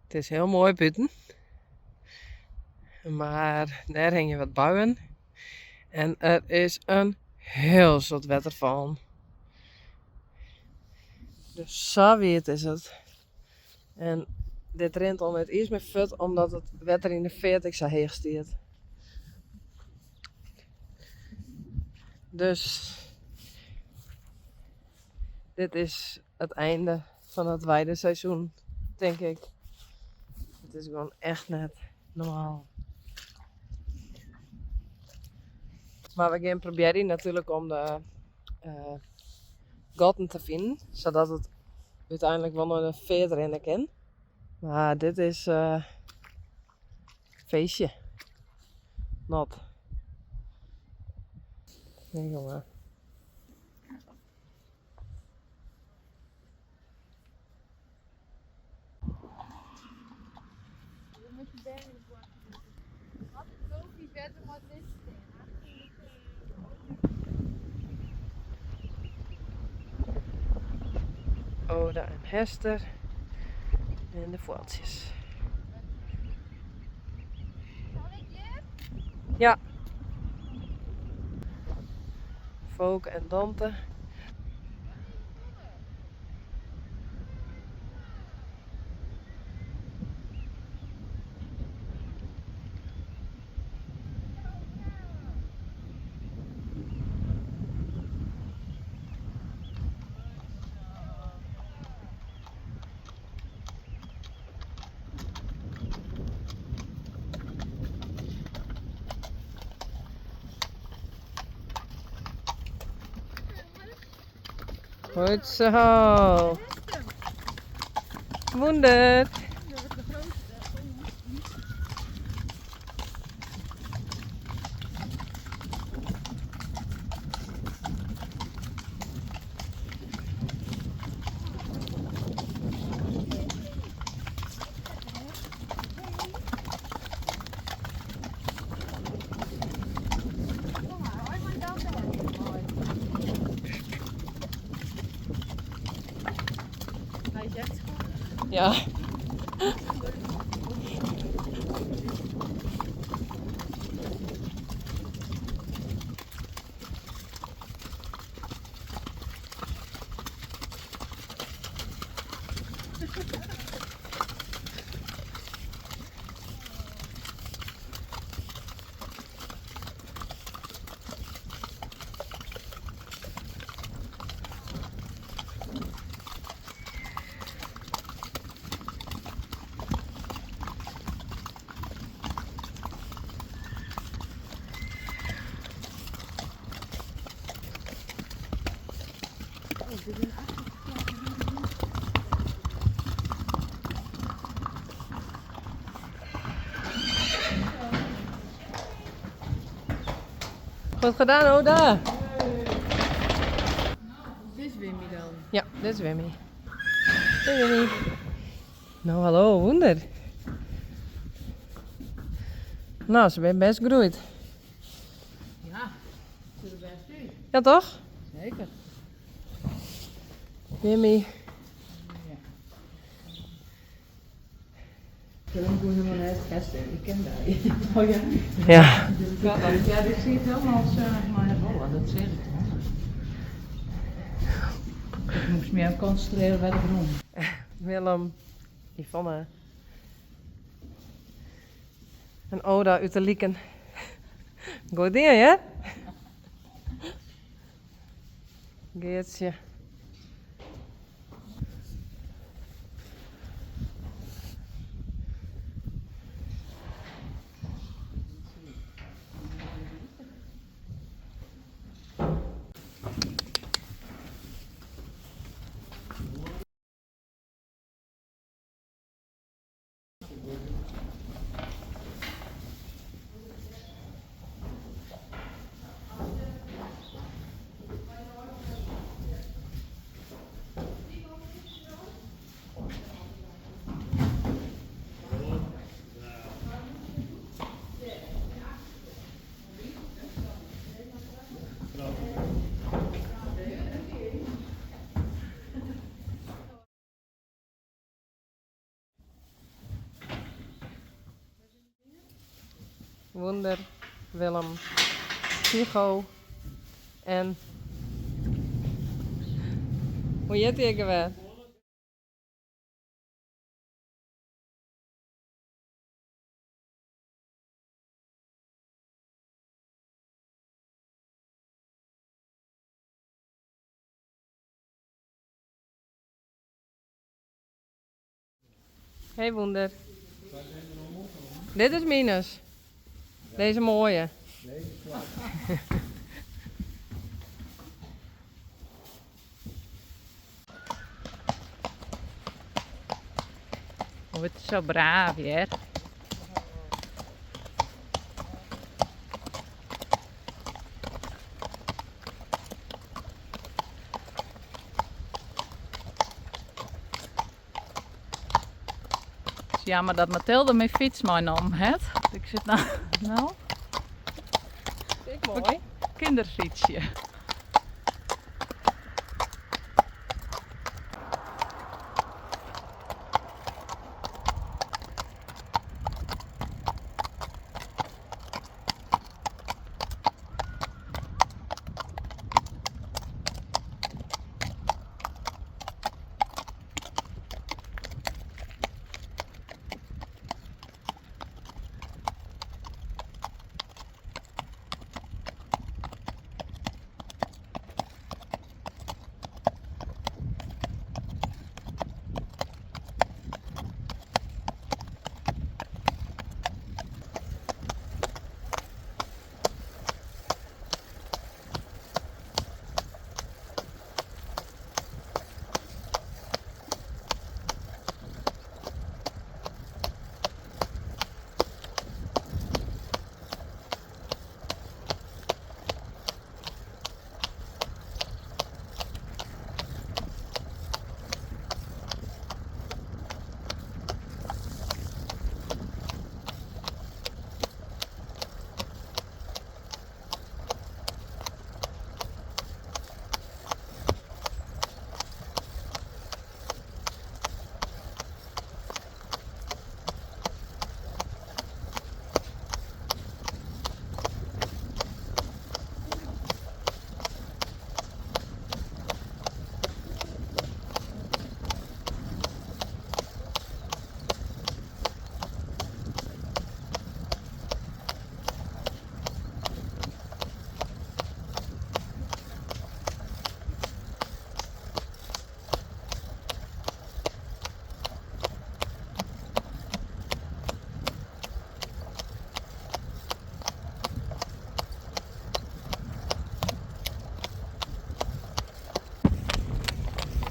Het is heel mooi buiten. Maar daar hang je wat buien. En er is een heel soort waterval. Dus zo wit is het. En dit rent om het eerst met fut omdat het water in de 40 zo heeg staat. Dus dit is het einde van het weideseizoen, denk ik. Het is gewoon echt net normaal. Maar we gaan proberen natuurlijk om de gaten te vinden, zodat het uiteindelijk wel nog een verder in kan. Maar dit is feestje. Nat. Nee jongen. Oda en Hester. En de voeltjes. Ja. Volk en Dante. Goed zo. Wunder. Ja. Goed gedaan, Oda. Dit is Wimmy dan. Ja, dit is Wimmy. Hey Wimmy. Nou, hallo, Wunder. Nou, ze bent best groeid. Ja, ze er best uit. Ja, toch? Zeker. Wimmy. Dan doen we maar net testen. Ik ken dat. Oh ja. Ja. Ja, dit ziet helemaal zeg maar rollen, dat zeg ik dan. Ik moest me aan concentreren bij de bron. Willem. Yvonne. En Oda uit de Lieken. Goed ding, hè? Geertje. Wunder, Willem, Hugo en... Hoe heet die weer? Hey Wunder. Dit is Minus. Deze mooie. Oh, het is zo braaf hier. Het is jammer dat Mathilde mijn fiets meenam heeft. Ik zit nou Vind ik mooi. kinderfietsje.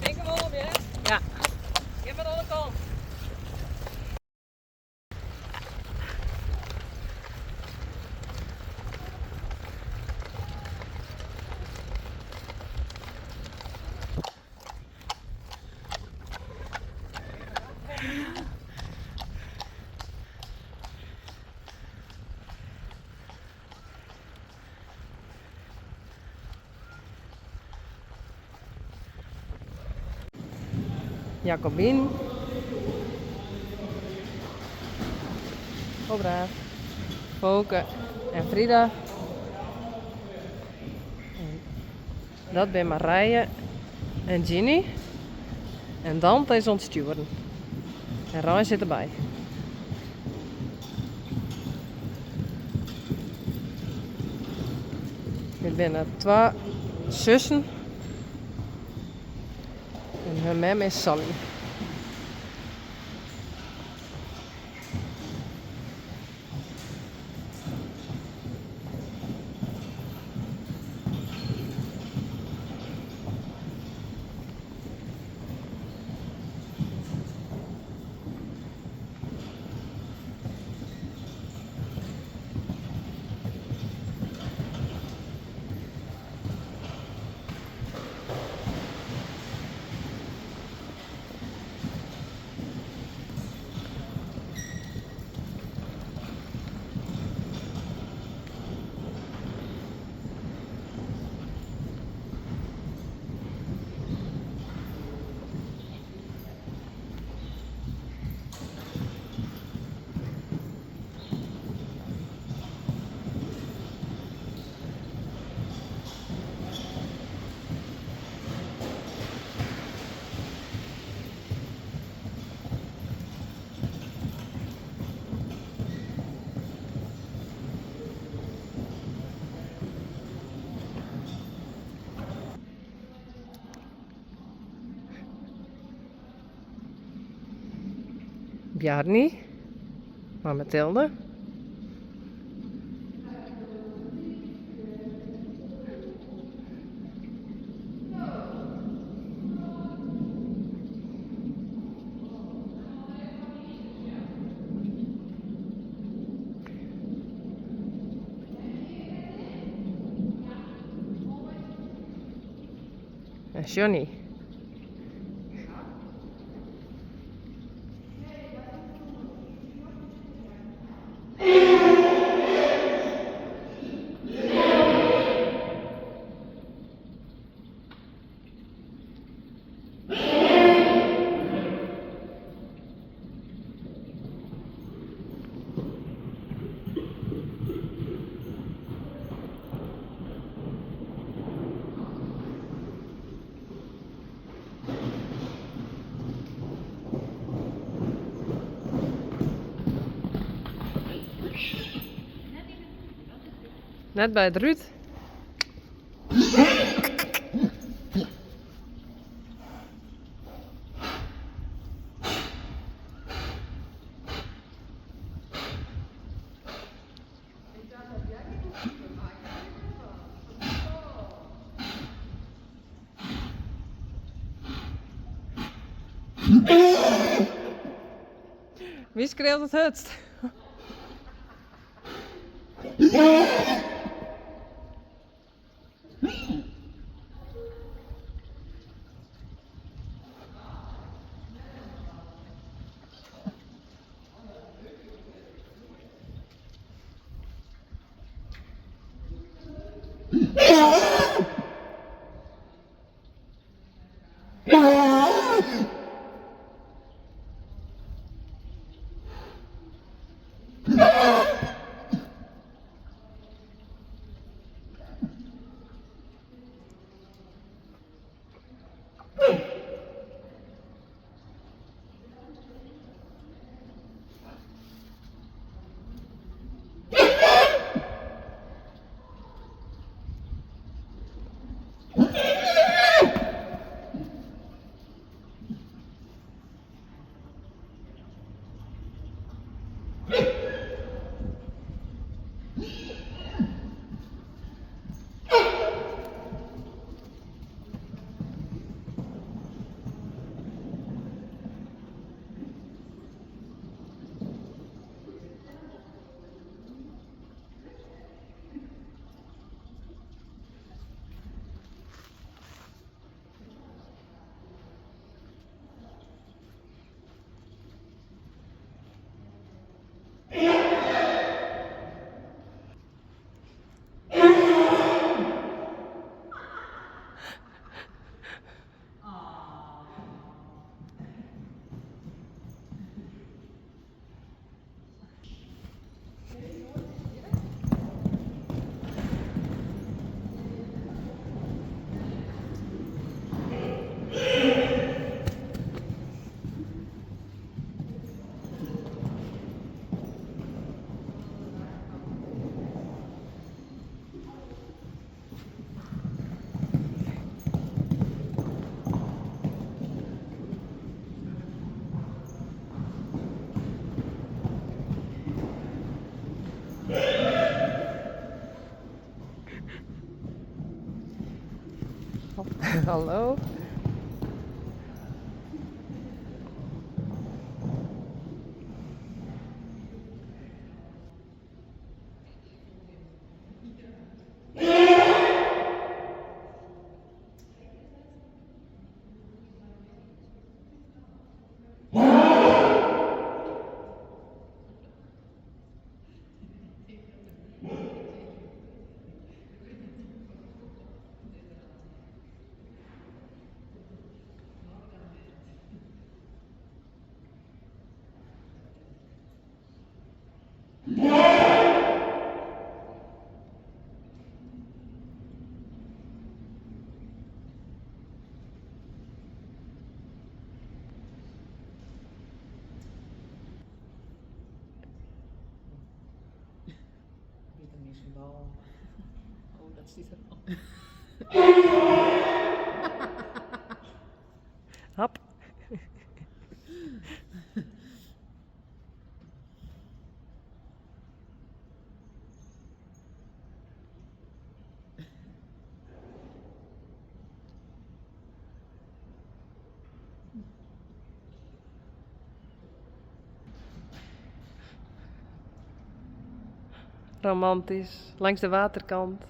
Denk hem op, hè? Ja. Geef maar aan de kant. Jacobien. Cobra. Foke en Frida. En dat ben Marije en Ginny. En Dante is ons steward. En Ryan zit erbij. Dit zijn 2 zussen. En hun mem is Sally. Bjarni. Maar Mathilde. En Johnny. Net bij het Ruud. Wie schreeuwt het hutst? Hallo. Misschien wel. Oh, dat ziet er al. Hap. Romantisch. Langs de waterkant.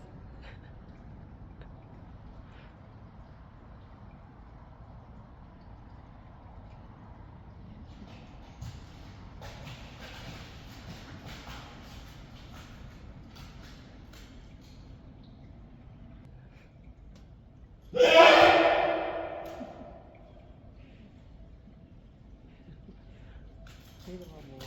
Helemaal mooi.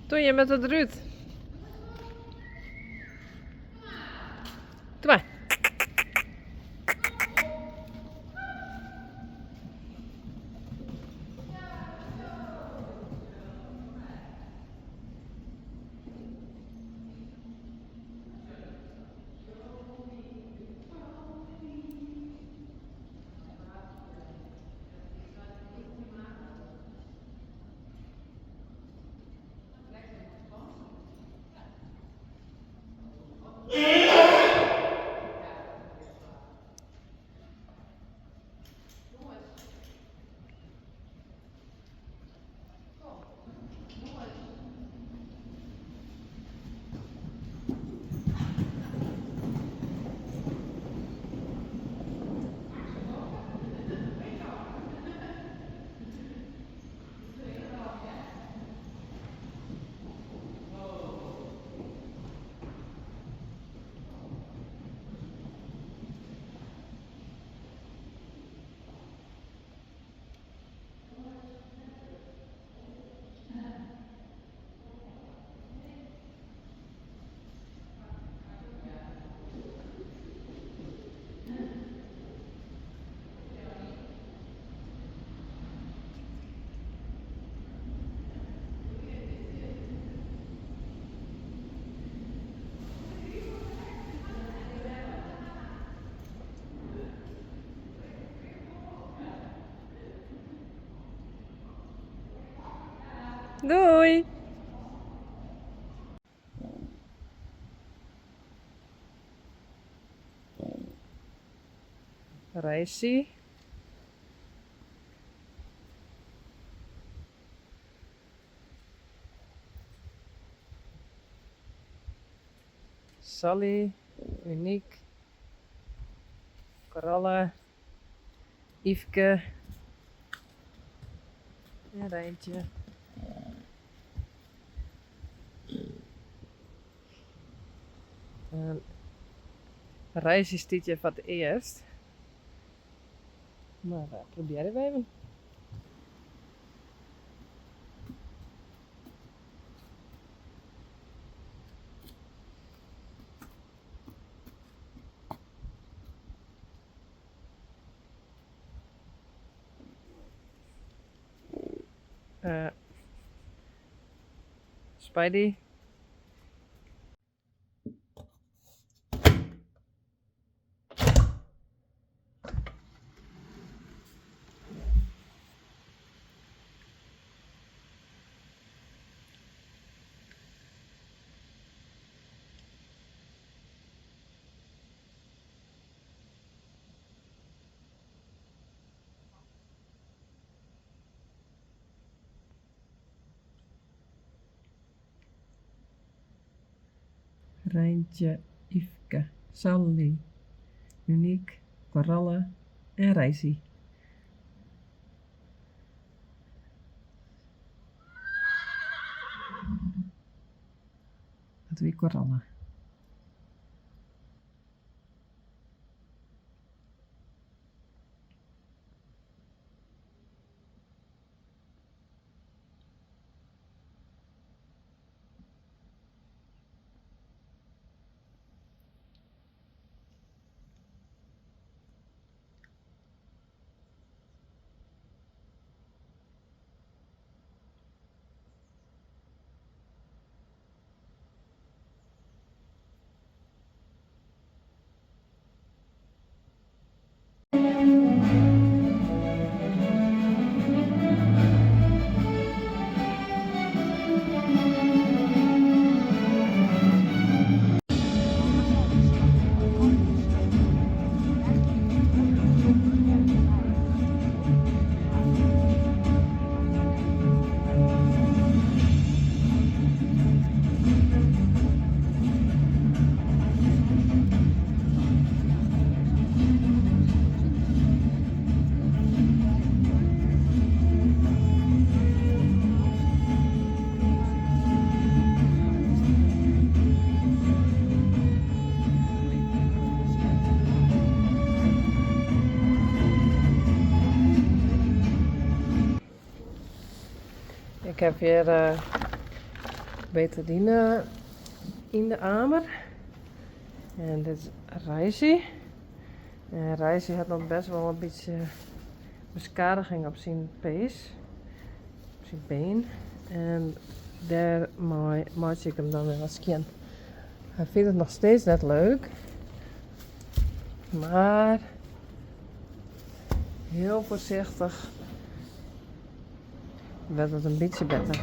Doe je met het Ruud. Doe maar. Doei! Reissie. Sally. Uniek. Coralle. Yveske. En Rijntje. En Reissie is dit je voor het eerst. Maar proberen we even. Spidey. Rijntje, Yveske, Sally, Uniek, Coralle en Reissie. Dat weer Coralle. Ik heb weer betadine in de amer. En dit is Reisi. En Reisi had nog best wel een beetje beschadiging op zijn pees. Op zijn been. En daar maak ik hem dan weer wat skin. Hij vindt het nog steeds net leuk. Maar heel voorzichtig werd het een beetje beter.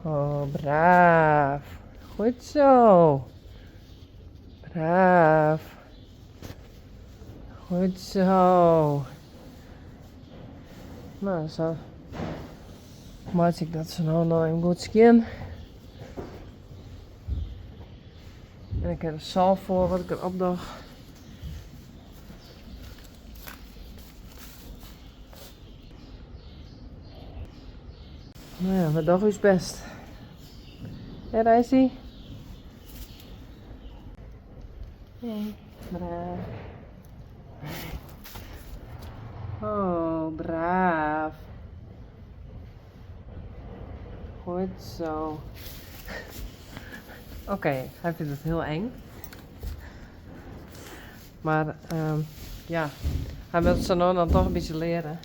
Oh, braaf. Goed zo. Braaf. Goed zo. Nou, zo maak ik dat zo nou nog een goed skin. En ik heb er zalf voor wat ik erop doe. Nou ja, wat doe is best. Ja, daar is hij. Ja, braaf. Oh, braaf. Goed zo. Oké, hij vindt het heel eng. Maar ja, hij wil het zo nou dan toch een beetje leren.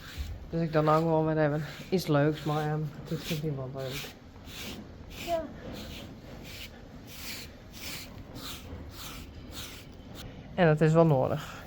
Dus ik dan ook wel weer even iets leuks, maar het vindt hij wel leuk. Ja. En dat is wel nodig.